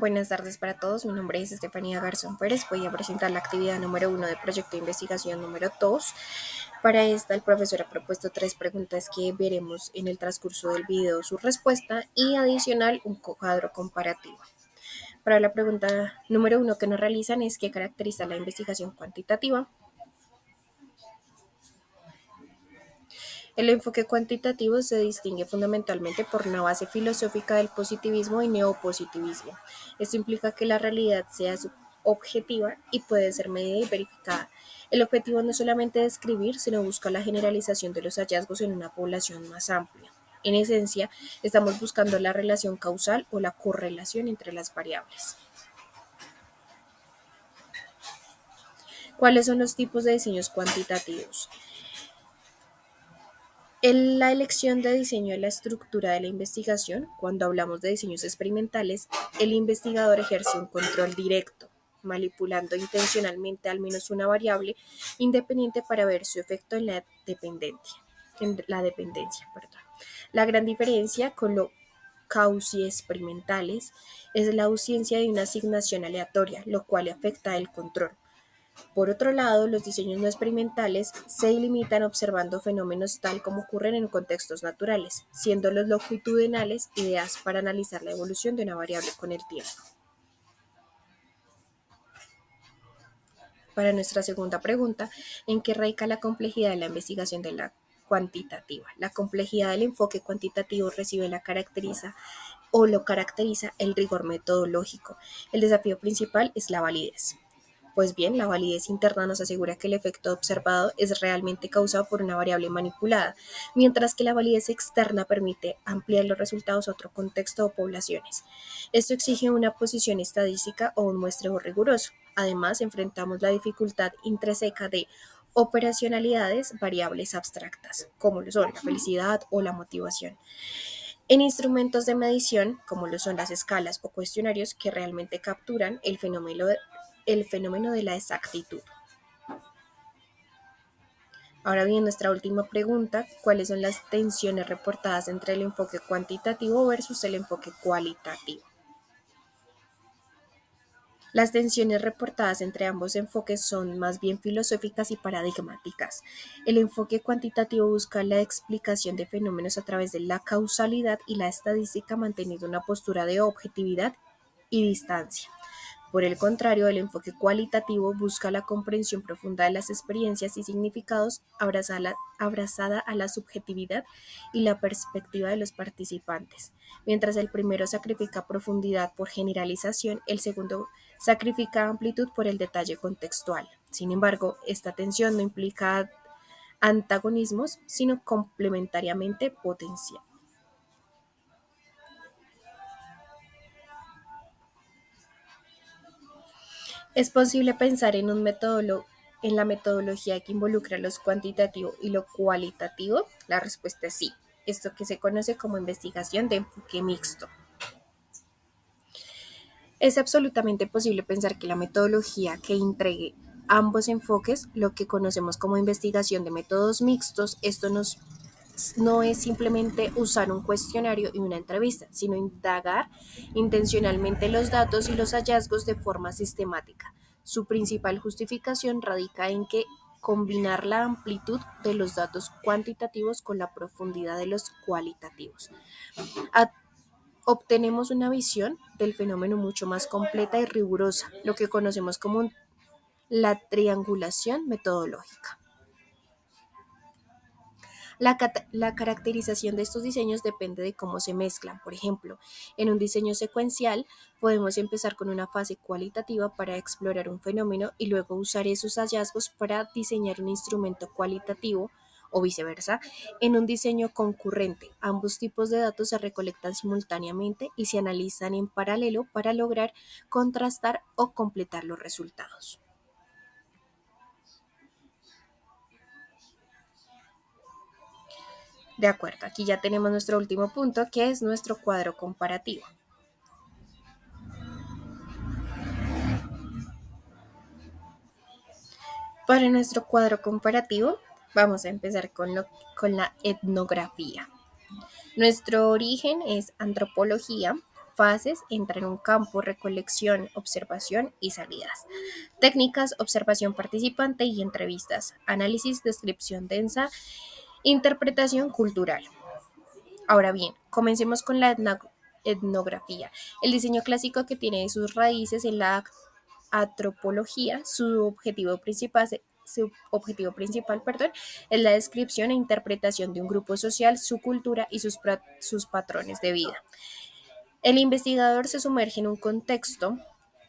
Buenas tardes para todos, mi nombre es Estefanía Garzón Pérez, voy a presentar la actividad número 1 del proyecto de investigación número 2. Para esta, el profesor ha propuesto 3 preguntas que veremos en el transcurso del video su respuesta y adicional un cuadro comparativo. Para la pregunta número 1 que nos realizan es ¿qué caracteriza la investigación cuantitativa? El enfoque cuantitativo se distingue fundamentalmente por una base filosófica del positivismo y neopositivismo. Esto implica que la realidad sea objetiva y puede ser medida y verificada. El objetivo no es solamente describir, sino busca la generalización de los hallazgos en una población más amplia. En esencia, estamos buscando la relación causal o la correlación entre las variables. ¿Cuáles son los tipos de diseños cuantitativos? En la elección de diseño de la estructura de la investigación, cuando hablamos de diseños experimentales, el investigador ejerce un control directo, manipulando intencionalmente al menos una variable independiente para ver su efecto en la dependencia. La gran diferencia con los quasi-experimentales es la ausencia de una asignación aleatoria, lo cual afecta el control. Por otro lado, los diseños no experimentales se limitan observando fenómenos tal como ocurren en contextos naturales, siendo los longitudinales ideas para analizar la evolución de una variable con el tiempo. Para nuestra segunda pregunta, ¿en qué radica la complejidad de la investigación de la cuantitativa? La complejidad del enfoque cuantitativo lo caracteriza el rigor metodológico. El desafío principal es la validez. Pues bien, la validez interna nos asegura que el efecto observado es realmente causado por una variable manipulada, mientras que la validez externa permite ampliar los resultados a otro contexto o poblaciones. Esto exige una posición estadística o un muestreo riguroso. Además, enfrentamos la dificultad intrínseca de operacionalidades variables abstractas, como lo son la felicidad o la motivación, en instrumentos de medición, como lo son las escalas o cuestionarios que realmente capturan el fenómeno de la exactitud. Ahora bien, nuestra última pregunta, ¿cuáles son las tensiones reportadas entre el enfoque cuantitativo versus el enfoque cualitativo? Las tensiones reportadas entre ambos enfoques son más bien filosóficas y paradigmáticas. El enfoque cuantitativo busca la explicación de fenómenos a través de la causalidad y la estadística, manteniendo una postura de objetividad y distancia. Por el contrario, el enfoque cualitativo busca la comprensión profunda de las experiencias y significados abrazada a la subjetividad y la perspectiva de los participantes. Mientras el primero sacrifica profundidad por generalización, el segundo sacrifica amplitud por el detalle contextual. Sin embargo, esta tensión no implica antagonismos, sino complementariamente potencia. ¿Es posible pensar en la metodología que involucra lo cuantitativo y lo cualitativo? La respuesta es sí. Esto que se conoce como investigación de enfoque mixto. Es absolutamente posible pensar que la metodología que entregue ambos enfoques, lo que conocemos como investigación de métodos mixtos, no es simplemente usar un cuestionario y una entrevista, sino indagar intencionalmente los datos y los hallazgos de forma sistemática. Su principal justificación radica en que combinar la amplitud de los datos cuantitativos con la profundidad de los cualitativos. Obtenemos una visión del fenómeno mucho más completa y rigurosa, lo que conocemos como la triangulación metodológica. La caracterización de estos diseños depende de cómo se mezclan. Por ejemplo, en un diseño secuencial podemos empezar con una fase cualitativa para explorar un fenómeno y luego usar esos hallazgos para diseñar un instrumento cualitativo o viceversa. En un diseño concurrente, ambos tipos de datos se recolectan simultáneamente y se analizan en paralelo para lograr contrastar o completar los resultados. De acuerdo, aquí ya tenemos nuestro último punto, que es nuestro cuadro comparativo. Para nuestro cuadro comparativo, vamos a empezar con la etnografía. Nuestro origen es antropología, fases entra en un campo: recolección, observación y salidas. Técnicas: observación participante y entrevistas. Análisis, descripción densa, interpretación cultural. Ahora bien, comencemos con la etnografía. El diseño clásico, que tiene sus raíces en la antropología, su objetivo principal, perdón, es la descripción e interpretación de un grupo social, su cultura y sus patrones de vida. El investigador se sumerge en un contexto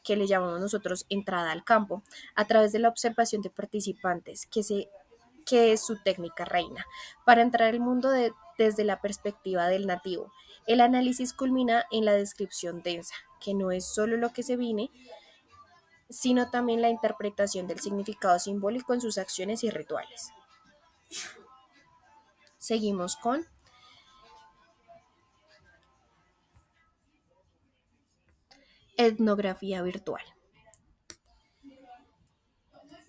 que le llamamos nosotros entrada al campo, a través de la observación de participantes, que es su técnica reina, para entrar al mundo desde la perspectiva del nativo. El análisis culmina en la descripción densa, que no es solo lo que se viene, sino también la interpretación del significado simbólico en sus acciones y rituales. Seguimos con etnografía virtual.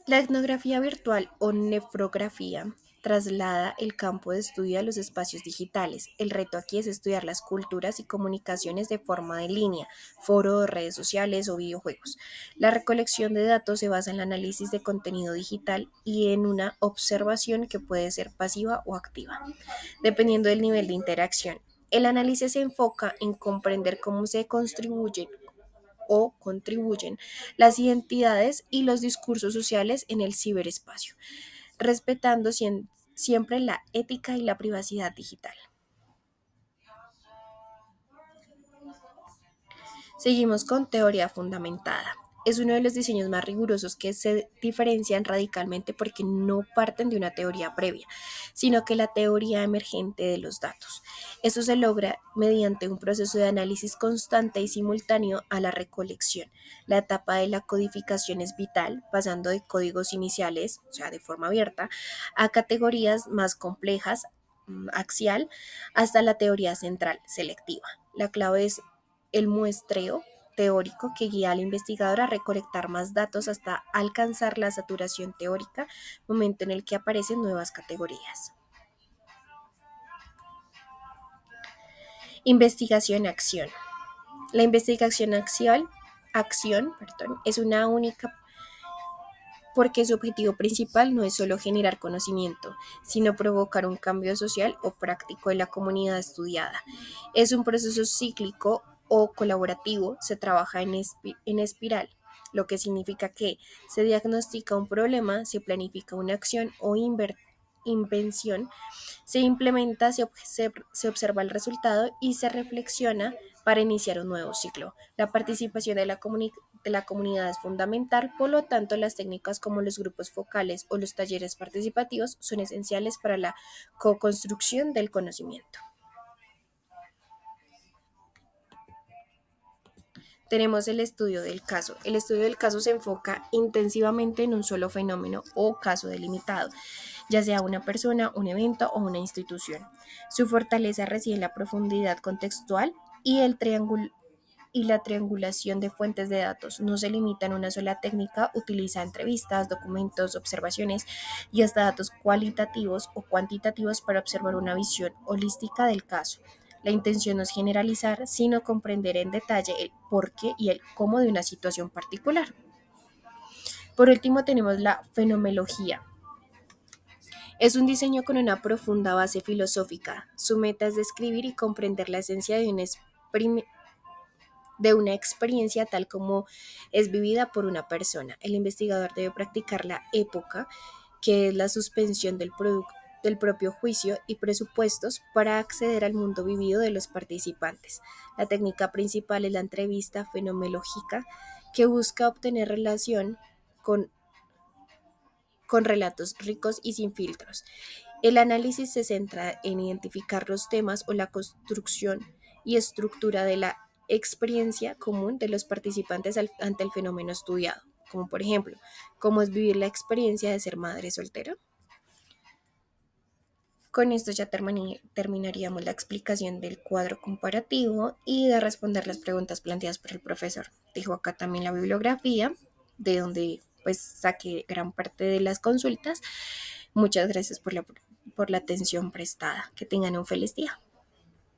La etnografía virtual o nefrografía traslada el campo de estudio a los espacios digitales. El reto aquí es estudiar las culturas y comunicaciones de forma de línea, foros, redes sociales o videojuegos. La recolección de datos se basa en el análisis de contenido digital y en una observación que puede ser pasiva o activa, dependiendo del nivel de interacción. El análisis se enfoca en comprender cómo se contribuyen las identidades y los discursos sociales en el ciberespacio, respetando siempre la ética y la privacidad digital. Seguimos con teoría fundamentada. Es uno de los diseños más rigurosos, que se diferencian radicalmente porque no parten de una teoría previa, sino que la teoría emergente de los datos. Eso se logra mediante un proceso de análisis constante y simultáneo a la recolección. La etapa de la codificación es vital, pasando de códigos iniciales, o sea, de forma abierta, a categorías más complejas, axial, hasta la teoría central, selectiva. La clave es el muestreo teórico, que guía al investigador a recolectar más datos hasta alcanzar la saturación teórica, momento en el que aparecen nuevas categorías. Investigación-acción. La investigación-acción, es una única, porque su objetivo principal no es solo generar conocimiento, sino provocar un cambio social o práctico en la comunidad estudiada. Es un proceso cíclico o colaborativo. Se trabaja en espiral, lo que significa que se diagnostica un problema, se planifica una acción o invención, se implementa, se observa el resultado y se reflexiona para iniciar un nuevo ciclo. La participación de la comunidad es fundamental, por lo tanto, las técnicas como los grupos focales o los talleres participativos son esenciales para la co-construcción del conocimiento. Tenemos el estudio del caso. El estudio del caso se enfoca intensivamente en un solo fenómeno o caso delimitado, ya sea una persona, un evento o una institución. Su fortaleza reside en la profundidad contextual y la triangulación de fuentes de datos. No se limita en una sola técnica, utiliza entrevistas, documentos, observaciones y hasta datos cualitativos o cuantitativos para observar una visión holística del caso. La intención no es generalizar, sino comprender en detalle el porqué y el cómo de una situación particular. Por último, tenemos la fenomenología. Es un diseño con una profunda base filosófica. Su meta es describir y comprender la esencia de una experiencia tal como es vivida por una persona. El investigador debe practicar la época, que es la suspensión del propio juicio y presupuestos, para acceder al mundo vivido de los participantes. La técnica principal es la entrevista fenomenológica, que busca obtener relación con, con relatos ricos y sin filtros. El análisis se centra en identificar los temas o la construcción y estructura de la experiencia común de los participantes ante el fenómeno estudiado, como por ejemplo, cómo es vivir la experiencia de ser madre soltera. Con esto ya terminaríamos la explicación del cuadro comparativo y de responder las preguntas planteadas por el profesor. Dejo acá también la bibliografía, de donde pues saqué gran parte de las consultas. Muchas gracias por la atención prestada. Que tengan un feliz día.